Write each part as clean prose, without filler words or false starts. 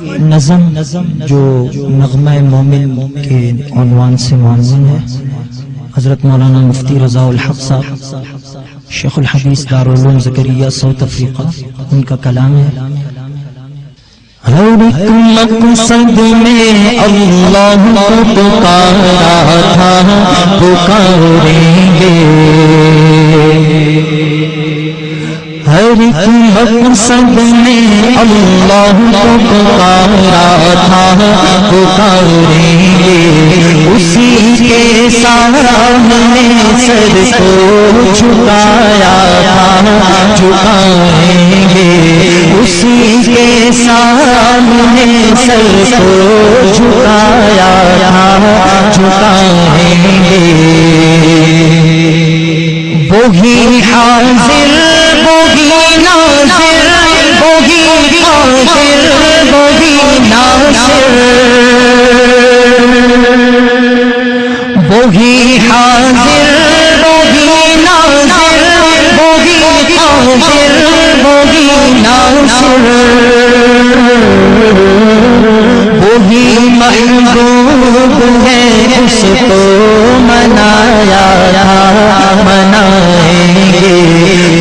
نظم جو نغمہ مومن کے عنوان سے معزز ہے، حضرت مولانا مفتی رضا الحق صاحب شیخ الحدیث دارالعلوم زکریا ساؤتھ افریقہ، ان کا کلام ہے۔ ہر ایک مقصد میں اللہ کو پکارا تھا، پکاریں گے۔ ہر ایک مقصد میں اللہ کو پکارا تھا، پکاریں گے۔ اسی کے سامنے سر کو جھکایا تھا، جھکائیں گے۔ اسی کے سامنے سر کو جھکایا تھا، جھکائیں گے۔ وہی حاضر وہی ناصر، وہی قادر وہی ناصر، وہی حاضر وہی ناصر، وہی قادر وہی ناصر، وہی محبوب ہے اس کو منایا تھا، منائیں گے۔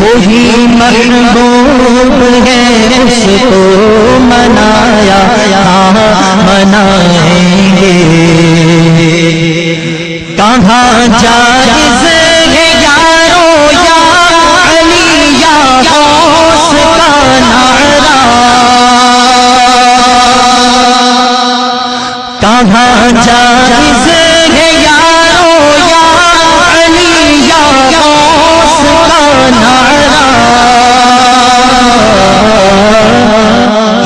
وہی محبوب ہے اس کو منایا تھا، منائیں گے۔ کہاں جائز ہے یارو یا علی یا غوث کا نعرہ، کہاں جائز ہے یارو یا علی یا غوث کا نعرہ۔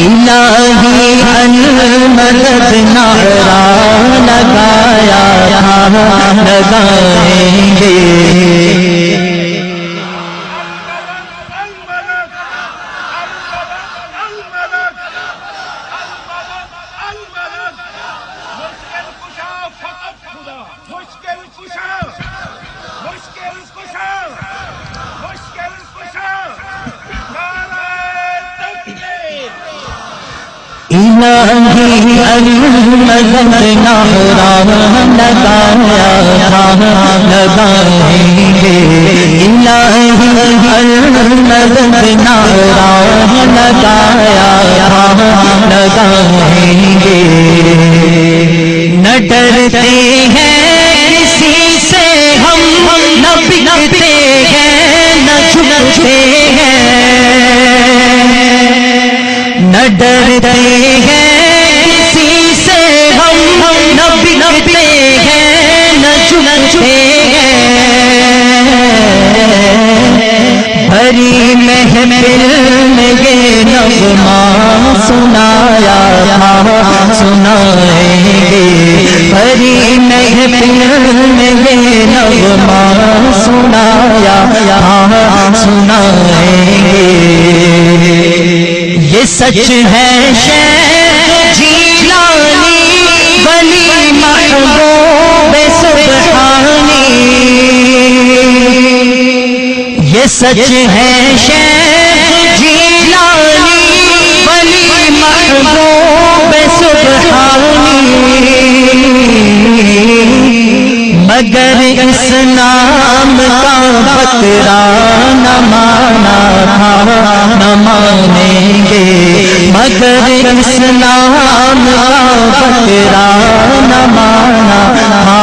الہی المدد نعرہ لگایا تھا، لگائیں گے۔ الہی المدد نعرہ لگایا تھا، لگائیں گے۔ الہی المدد نعرہ لگایا تھا، لگائیں گے۔ نہ ڈرتے ہیں کسی سے ہم، نہ بکتے ہیں نہ جھکتے ہیں، نہ ڈرتے ہیں کسی سے ہم، نہ بکتے ہیں نہ جھکتے ہیں۔ بھری محفل میں یہ نغمہ سنایا تھا، سنائیں گے۔ بھری محفل میں یہ نغمہ سنایا تھا، سنائیں گے۔ یہ سچ ہے شیخ جیلانی ولی محبوب سبحانی، یہ سچ ہے شیخ جیلانی ولی محبوب سبحانی، مگر اس نام کا بکرا نہ مانا تھا، نہ مانیں گے۔ مگر اس نام کا بکرا نہ مانا تھا،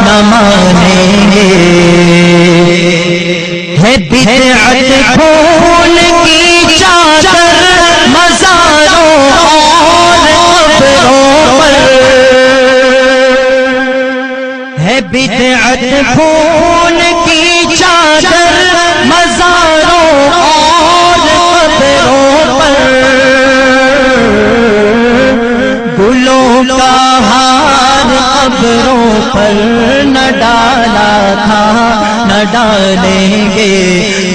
نہ مانیں گے۔ ہے بدعت پھول کی چادر مزاروں اور قبروں پر، ہے بدعت پھول کی چادر مزاروں اور قبروں پر، گلوں کا ہار قبروں پر نہ ڈالا تھا، نہ ڈالیں گے۔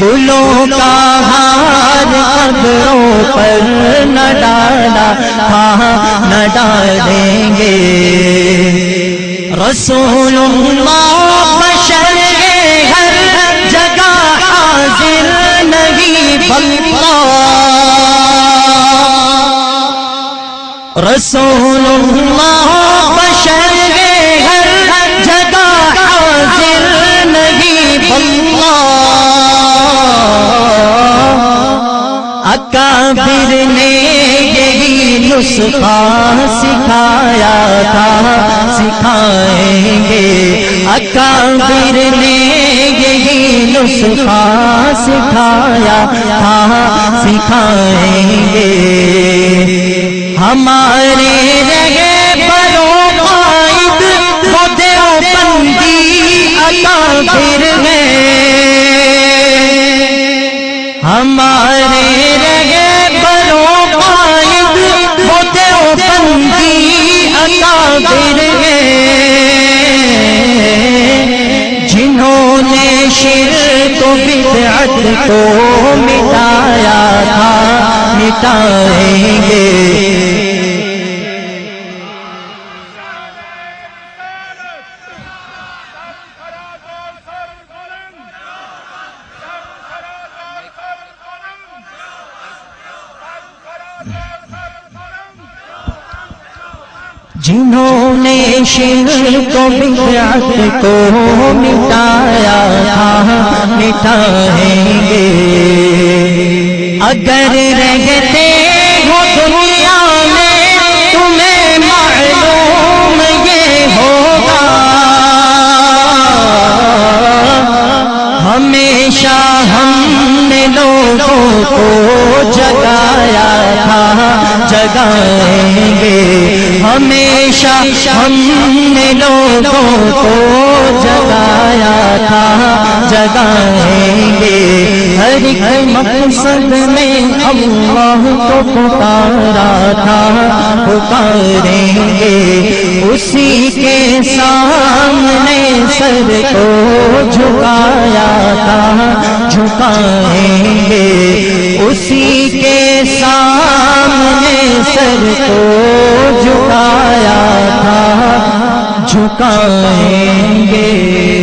گلوں کا ہار قبروں پر نہ ڈالا تھا، نہ ڈالیں گے۔ رسول اللہ بشر ہر جگہ حاضر نہیں بنتا، رسول اللہ بشر ہر جگہ حاضر نہیں اللہ، اکابر نے یہی نسخہ سکھایا تھا، سکھائیں گے اکابر نے یہی نسخہ سکھایا تھا، سکھائیں گے ہمارے رہے برو قائد وہ دیوبندی اکابر ہیں، ہمارے رہے برو قائد وہ دیوبندی اکابر ہیں، جنہوں نے شرک و بدعت کو مٹایا تھا، مٹائیں گے جنہوں نے شرک و بدعت کو مٹایا تھا، مٹائیں گے اگر رہتے ہو دنیا میں تمہیں معلوم یہ ہوگا، ہمیشہ ہم نے لوگوں کو جگایا تھا، جگائیں گے ہمیشہ ہم نے لوگوں کو جگایا تھا، جگائیں گے ہر ایک مقصد میں اللہ کو پکارا تھا، پکاریں گے اسی کے سامنے سر کو جھکایا تھا، جھکائیں گے اسی کے سامنے سر کو جھکایا تھا، جھکائیں گے